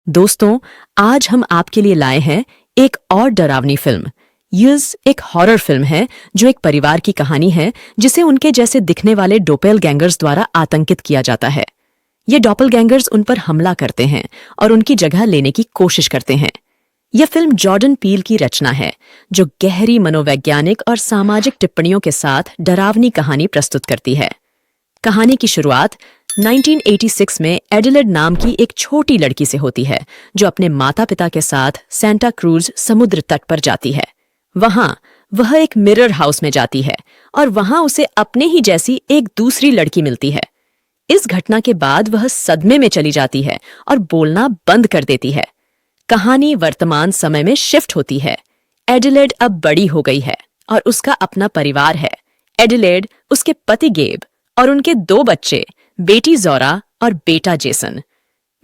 दोस्तों, आज हम आपके लिए लाए हैं एक और डरावनी फिल्म। यस, एक हॉरर फिल्म है जो एक परिवार की कहानी है जिसे उनके जैसे दिखने वाले डोपेलगैंगर्स द्वारा आतंकित किया जाता है। ये डोपेलगैंगर्स उन पर हमला करते हैं और उनकी जगह लेने की कोशिश करते हैं। यह फिल्म जॉर्डन पील की रचना है जो गहरी मनोवैज्ञानिक और सामाजिक टिप्पणियों के साथ डरावनी कहानी प्रस्तुत करती है। कहानी की शुरुआत 1986 में एडिलेड नाम की एक छोटी लड़की से होती है जो अपने माता पिता के साथ सेंटा क्रूज समुद्र तट पर जाती है। वहां वह एक मिरर हाउस में जाती है और वहां उसे अपने ही जैसी एक दूसरी लड़की मिलती है। इस घटना के बाद वह सदमे में चली जाती है और बोलना बंद कर देती है। कहानी वर्तमान समय में शिफ्ट होती है। एडिलेड अब बड़ी हो गई है और उसका अपना परिवार है। एडिलेड, उसके पति गेब और उनके 2 बच्चे, बेटी जोरा और बेटा जेसन।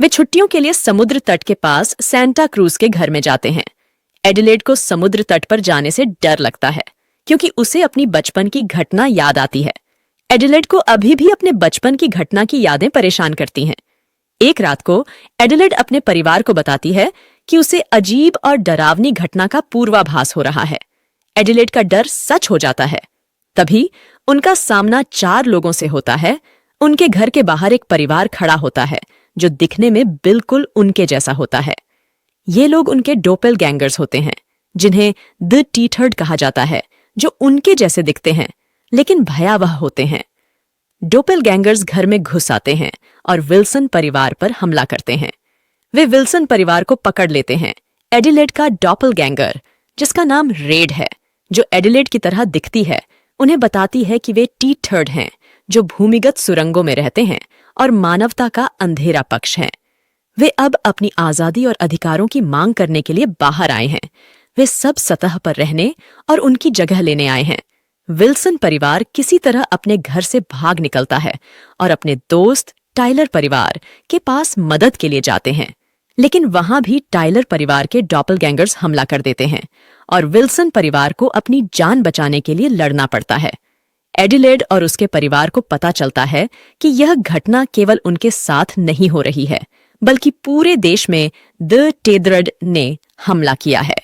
वे छुट्टियों के लिए समुद्र तट के पास सेंटा क्रूज के घर में जाते हैं। एडिलेड को समुद्र तट पर जाने से डर लगता है क्योंकि उसे अपनी बचपन की घटना याद आती है। एडिलेड को अभी भी अपने बचपन की घटना की यादें परेशान करती हैं। एक रात को एडिलेड अपने परिवार को बताती है कि उसे अजीब और डरावनी घटना का पूर्वाभास हो रहा है। एडिलेड का डर सच हो जाता है। तभी उनका सामना 4 लोगों से होता है। उनके घर के बाहर एक परिवार खड़ा होता है जो दिखने में बिल्कुल उनके जैसा होता है। ये लोग उनके डोपेलगैंगर्स होते हैं जिन्हें द टीथर्ड कहा जाता है, जो उनके जैसे दिखते हैं लेकिन भयावह होते हैं। डोपेलगैंगर्स घर में घुस आते हैं और विल्सन परिवार पर हमला करते हैं। वे विल्सन परिवार को पकड़ लेते हैं। एडिलेड का डोपेलगैंगर, जिसका नाम रेड है, जो एडिलेड की तरह दिखती है, उन्हें बताती है कि वे टीथर्ड हैं जो भूमिगत सुरंगों में रहते हैं और मानवता का अंधेरा पक्ष हैं। वे अब अपनी आजादी और अधिकारों की मांग करने के लिए बाहर आए हैं। वे सब सतह पर रहने और उनकी जगह लेने आए हैं। विल्सन परिवार किसी तरह अपने घर से भाग निकलता है और अपने दोस्त टाइलर परिवार के पास मदद के लिए जाते हैं, लेकिन वहां भी टाइलर परिवार के डोपेलगैंगर्स हमला कर देते हैं और विल्सन परिवार को अपनी जान बचाने के लिए लड़ना पड़ता है। एडिलेड और उसके परिवार को पता चलता है कि यह घटना केवल उनके साथ नहीं हो रही है, बल्कि पूरे देश में द टेथर्ड ने हमला किया है।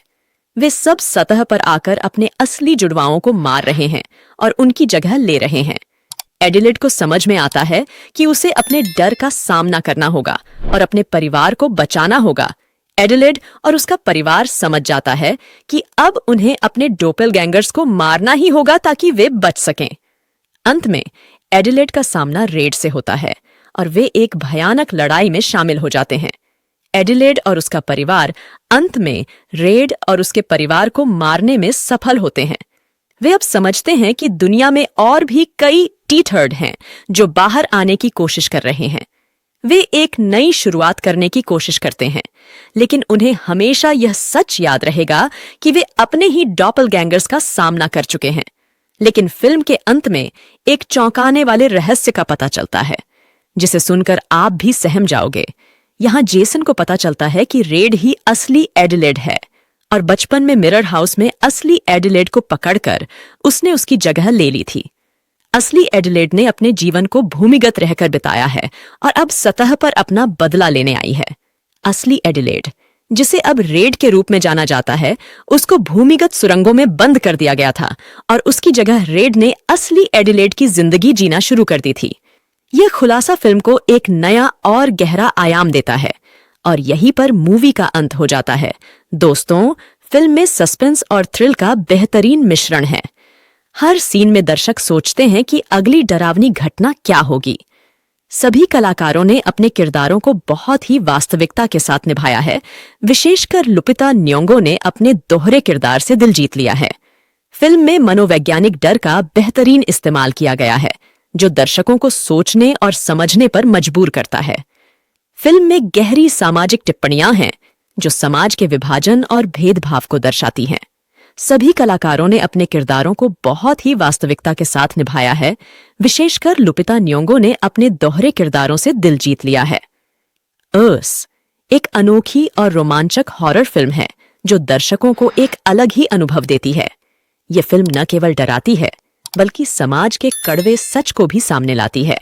वे सब सतह पर आकर अपने असली जुड़वाओं को मार रहे हैं और उनकी जगह ले रहे हैं। एडिलेड को समझ में आता है कि उसे अपने डर का सामना करना होगा और अपने परिवार को बचाना होगा। एडिलेड और उसका परिवार समझ जाता है कि अब उन्हें अपने डोपेलगैंगर्स को मारना ही होगा ताकि वे बच सकें। अंत में एडिलेड का सामना रेड से होता है और वे एक भयानक लड़ाई में शामिल हो जाते हैं। एडिलेड और उसका परिवार अंत में रेड और उसके परिवार को मारने में सफल होते हैं। वे अब समझते हैं कि दुनिया में और भी कई टीथर्ड हैं जो बाहर आने की कोशिश कर रहे हैं। वे एक नई शुरुआत करने की कोशिश करते हैं, लेकिन उन्हें हमेशा यह सच याद रहेगा कि वे अपने ही डोपेलगैंगर्स का सामना कर चुके हैं। लेकिन फिल्म के अंत में एक चौंकाने वाले रहस्य का पता चलता है जिसे सुनकर आप भी सहम जाओगे। यहाँ जेसन को पता चलता है कि रेड ही असली एडिलेड है और बचपन में मिरर हाउस में असली एडिलेड को पकड़कर उसने उसकी जगह ले ली थी। असली एडिलेड ने अपने जीवन को भूमिगत रहकर बिताया है और अब सतह पर अपना बदला लेने आई है। असली एडिलेड, जिसे अब रेड के रूप में जाना जाता है, उसको भूमिगत सुरंगों में बंद कर दिया गया था और उसकी जगह रेड ने असली एडिलेड की जिंदगी जीना शुरू कर दी थी। यह खुलासा फिल्म को एक नया और गहरा आयाम देता है और यहीं पर मूवी का अंत हो जाता है। दोस्तों, फिल्म में सस्पेंस और थ्रिल का बेहतरीन मिश्रण है। हर सीन में दर्शक सोचते हैं कि अगली डरावनी घटना क्या होगी। सभी कलाकारों ने अपने किरदारों को बहुत ही वास्तविकता के साथ निभाया है। विशेषकर लुपिता न्योंगो ने अपने दोहरे किरदार से दिल जीत लिया है। फिल्म में मनोवैज्ञानिक डर का बेहतरीन इस्तेमाल किया गया है जो दर्शकों को सोचने और समझने पर मजबूर करता है। फिल्म में गहरी सामाजिक टिप्पणियां हैं जो समाज के विभाजन और भेदभाव को दर्शाती हैं। सभी कलाकारों ने अपने किरदारों को बहुत ही वास्तविकता के साथ निभाया है। विशेषकर लुपिता न्योंगो ने अपने दोहरे किरदारों से दिल जीत लिया है। अस एक अनोखी और रोमांचक हॉरर फिल्म है जो दर्शकों को एक अलग ही अनुभव देती है। यह फिल्म न केवल डराती है बल्कि समाज के कड़वे सच को भी सामने लाती है।